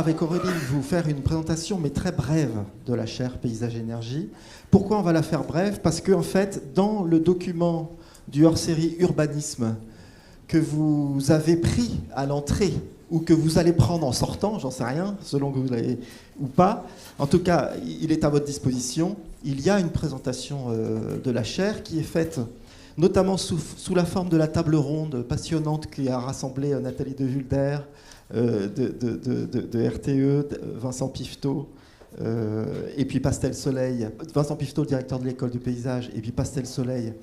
avec Aurélie, vous faire une présentation, mais très brève, de la chaire Paysage et Énergie. Pourquoi on va la faire brève? Parce qu'en fait, dans le document du hors-série Urbanisme que vous avez pris à l'entrée, ou que vous allez prendre en sortant, j'en sais rien, selon que vous l'avez ou pas, en tout cas, il est à votre disposition. Il y a une présentation de la chaire qui est faite notamment sous la forme de la table ronde passionnante qui a rassemblé Nathalie de Vulder, de RTE, Vincent Pifetot, et puis Pastel Soleil, Vincent Pifetot, le directeur de l'école du paysage, et puis Pastel Soleil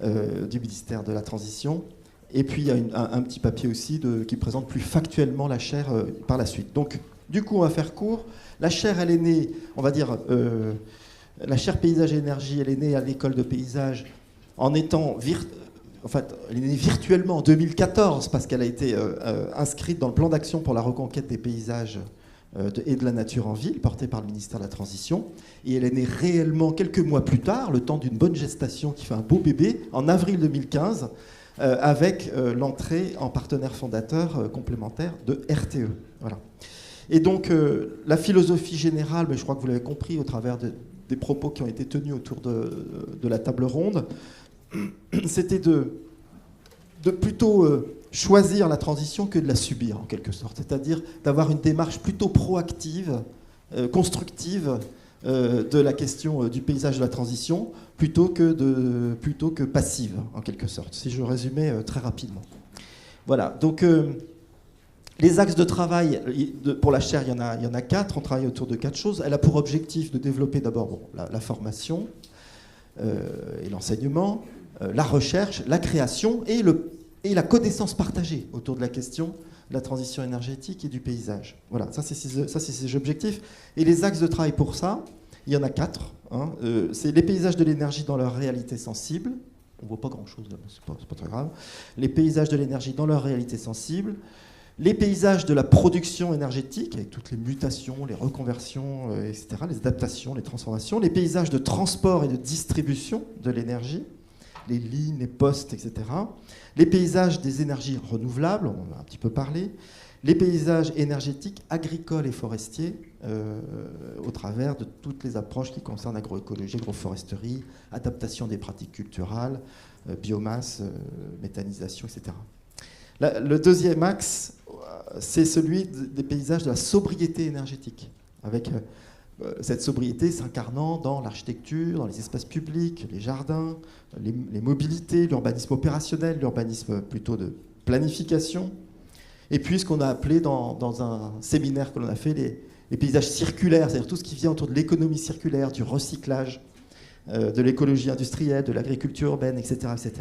du ministère de la Transition. Et puis il y a un petit papier aussi qui présente plus factuellement la chaire par la suite. Donc du coup, on va faire court. La chaire, elle est née, on va dire, la chaire Paysage et Énergie, elle est née à l'école de paysage en étant elle est née virtuellement en 2014 parce qu'elle a été inscrite dans le plan d'action pour la reconquête des paysages et de la nature en ville, porté par le ministère de la Transition. Et elle est née réellement quelques mois plus tard, le temps d'une bonne gestation qui fait un beau bébé, en avril 2015, avec l'entrée en partenaire fondateur complémentaire de RTE. Voilà. Et donc, la philosophie générale, mais je crois que vous l'avez compris au travers des propos qui ont été tenus autour de la table ronde, c'était de plutôt choisir la transition que de la subir, en quelque sorte. C'est-à-dire d'avoir une démarche plutôt proactive, constructive, de la question du paysage de la transition, plutôt que passive, en quelque sorte, si je résumais très rapidement. Voilà, donc les axes de travail pour la chaire, il y en a 4, on travaille autour de 4 choses. Elle a pour objectif de développer d'abord la formation et l'enseignement, la recherche, la création et la connaissance partagée autour de la question de la transition énergétique et du paysage. Voilà, ça c'est ses objectifs. Et les axes de travail pour ça, il y en a 4. C'est les paysages de l'énergie dans leur réalité sensible. On ne voit pas grand-chose là, c'est pas très grave. Les paysages de l'énergie dans leur réalité sensible. Les paysages de la production énergétique, avec toutes les mutations, les reconversions, etc., les adaptations, les transformations. Les paysages de transport et de distribution de l'énergie. Les lignes, les postes, etc. Les paysages des énergies renouvelables, on en a un petit peu parlé. Les paysages énergétiques, agricoles et forestiers, au travers de toutes les approches qui concernent agroécologie, agroforesterie, adaptation des pratiques culturelles, biomasse, méthanisation, etc. Le deuxième axe, c'est celui des paysages de la sobriété énergétique, avec cette sobriété s'incarnant dans l'architecture, dans les espaces publics, les jardins, les mobilités, l'urbanisme opérationnel, l'urbanisme plutôt de planification, et puis ce qu'on a appelé dans un séminaire que l'on a fait les paysages circulaires, c'est-à-dire tout ce qui vient autour de l'économie circulaire, du recyclage, de l'écologie industrielle, de l'agriculture urbaine, etc., etc.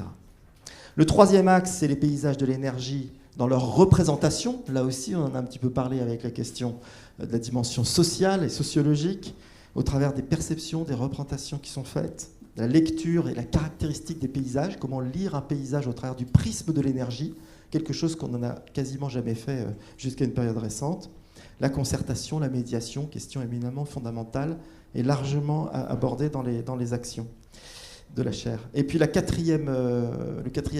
Le troisième axe, c'est les paysages de l'énergie dans leur représentation. Là aussi, on en a un petit peu parlé avec la question de la dimension sociale et sociologique, au travers des perceptions, des représentations qui sont faites, la lecture et la caractéristique des paysages, comment lire un paysage au travers du prisme de l'énergie, quelque chose qu'on n'en a quasiment jamais fait jusqu'à une période récente. La concertation, la médiation, question éminemment fondamentale et largement abordée dans les actions de la chaire. Et puis le quatrième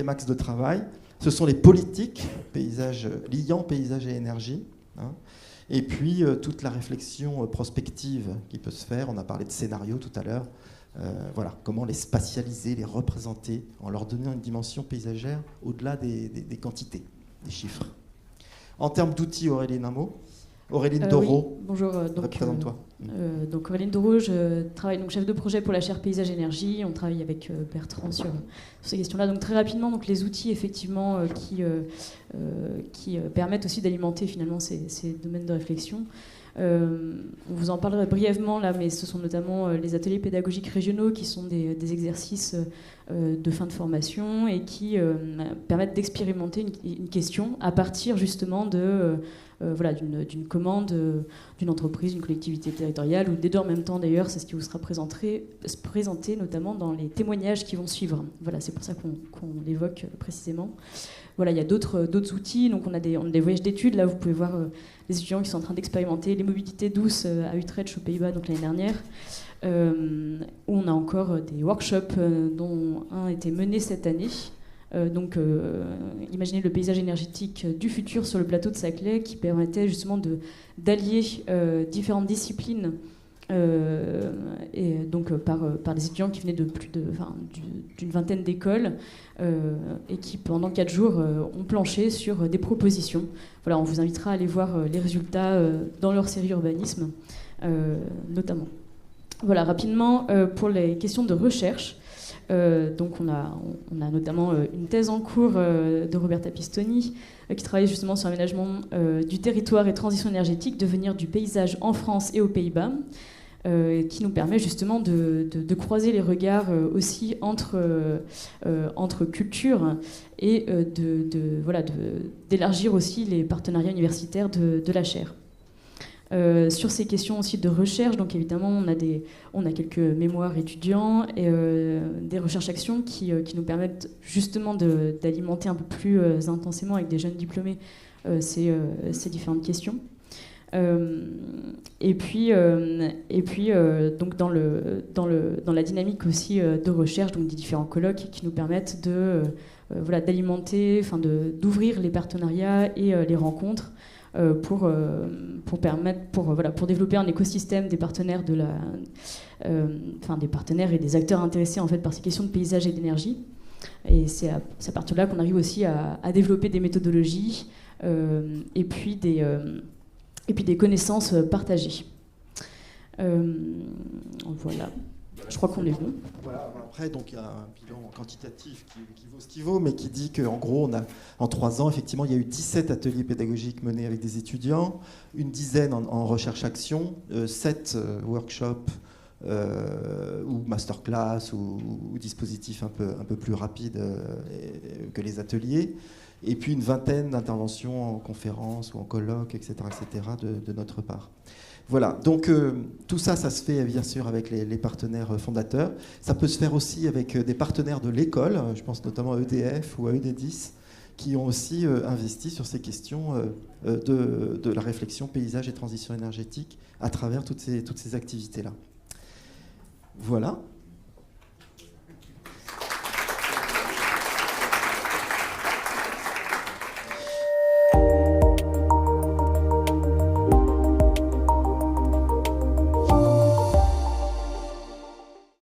axe de travail, ce sont les politiques, liant paysage et énergie. Et puis toute la réflexion prospective qui peut se faire. On a parlé de scénarios tout à l'heure. Voilà, comment les spatialiser, les représenter, en leur donnant une dimension paysagère au-delà des quantités, des chiffres. En termes d'outils, Auréline, un mot. Auréline Doro, oui, bonjour. Présente-toi. Donc Auréline Doro, je travaille donc chef de projet pour la chaire Paysage Énergie. On travaille avec Bertrand sur ces questions-là. Donc très rapidement, donc les outils effectivement qui permettent aussi d'alimenter finalement ces domaines de réflexion. On vous en parlerait brièvement là, mais ce sont notamment les ateliers pédagogiques régionaux qui sont des exercices de fin de formation et qui permettent d'expérimenter une question à partir justement d'une commande d'une entreprise, d'une collectivité territoriale ou des deux en même temps d'ailleurs. C'est ce qui vous sera présenté notamment dans les témoignages qui vont suivre. Voilà, c'est pour ça qu'on l'évoque précisément. Voilà, il y a d'autres outils. Donc on a des voyages d'études. Là, vous pouvez voir les étudiants qui sont en train d'expérimenter les mobilités douces à Utrecht, aux Pays-Bas, donc l'année dernière. Où on a encore des workshops dont un a été mené cette année Imaginer le paysage énergétique du futur sur le plateau de Saclay, qui permettait justement d'allier différentes disciplines, et donc par des étudiants qui venaient d'une vingtaine d'écoles, et qui pendant 4 jours ont planché sur des propositions. Voilà, on vous invitera à aller voir les résultats dans leur série Urbanisme, notamment. Voilà, rapidement, pour les questions de recherche, donc on a notamment une thèse en cours de Roberta Pistoni, qui travaille justement sur l'aménagement du territoire et transition énergétique, devenir du paysage en France et aux Pays-Bas, qui nous permet justement de croiser les regards aussi entre cultures, et d'élargir aussi les partenariats universitaires de la chaire. Sur ces questions aussi de recherche, donc évidemment on a quelques mémoires étudiants et des recherches-actions qui nous permettent justement d'alimenter un peu plus intensément avec des jeunes diplômés ces différentes questions. Donc dans la dynamique aussi de recherche, donc des différents colloques qui nous permettent d'alimenter, d'ouvrir les partenariats et les rencontres, pour développer un écosystème des partenaires des partenaires et des acteurs intéressés en fait par ces questions de paysage et d'énergie. Et c'est à partir de là qu'on arrive aussi à développer des méthodologies, et puis des connaissances partagées. Voilà. Je crois qu'on est bon. Voilà, après, donc, il y a un bilan quantitatif qui vaut ce qu'il vaut, mais qui dit qu'en gros, en 3 ans, effectivement, il y a eu 17 ateliers pédagogiques menés avec des étudiants, une dizaine en recherche-action, 7 workshops ou masterclass ou dispositifs un peu plus rapides que les ateliers, et puis une vingtaine d'interventions en conférences ou en colloques, etc., de notre part. Voilà, donc tout ça se fait bien sûr avec les partenaires fondateurs. Ça peut se faire aussi avec des partenaires de l'école, je pense notamment à EDF ou à ED10, qui ont aussi investi sur ces questions de la réflexion paysage et transition énergétique à travers toutes ces activités-là. Voilà.